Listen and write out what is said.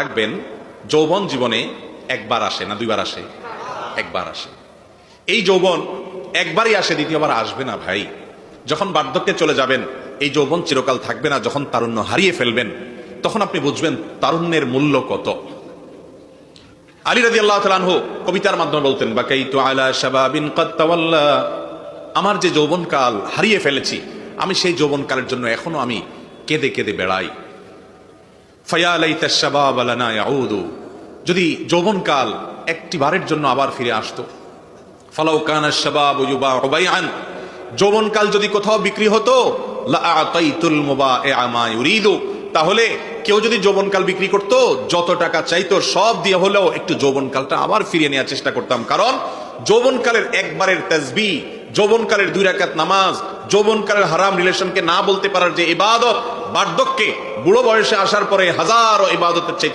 রাখবেন, যৌবন জীবনে একবার আসে না দুইবার আসে? একবার আসে। এই যৌবন একবারই আসে, দ্বিতীয়বার আসবে না ভাই। যখন বার্ধক্যে চলে যাবেন, এই যৌবন চিরকাল থাকবে না। যখন তারুণ্য হারিয়ে ফেলবেন, তখন আপনি বুঝবেন তারুণ্যের মূল্য কত। আলী রাদিয়াল্লাহু তাআলা আনহু কবিতার মাধ্যমে বলতেন, বাকাইতু আলা শাবাবিন কাদ তাওয়াল্লা, আমার যে যৌবনকাল হারিয়ে ফেলেছি, আমি সেই যৌবনকালের জন্য এখনো আমি কেঁদে কেঁদে বেড়াই। ফায়া লাইতা শাবাব লানা ইয়াউদু, যদি যৌবনকাল একটি বারের জন্য আবার ফিরে আসতো। ফালাউ কানা শাবাবু ইউবাউ বাইআন, যৌবনকাল যদি কোথাও বিক্রি হতো, লা আতাইতুল মুবাইআ মা ইউরিদু, তাহলে কেউ যদি যৌবনকাল বিক্রি করত, যত টাকা চাইতো সব দিয়ে হলেও একটু যৌবনকালটা আবার ফিরিয়ে নেওয়ার চেষ্টা করতাম। কারণ যৌবনকালের একবারের তাসবিহ, যৌবনকালের 2 রাকাত নামাজ, যৌবনকালের হারাম রিলেশনকে না বলতে পারার যে ইবাদত, বার্ধক্যে বুড়ো বয়সে আসার পরে হাজারো ইবাদতের চাইতে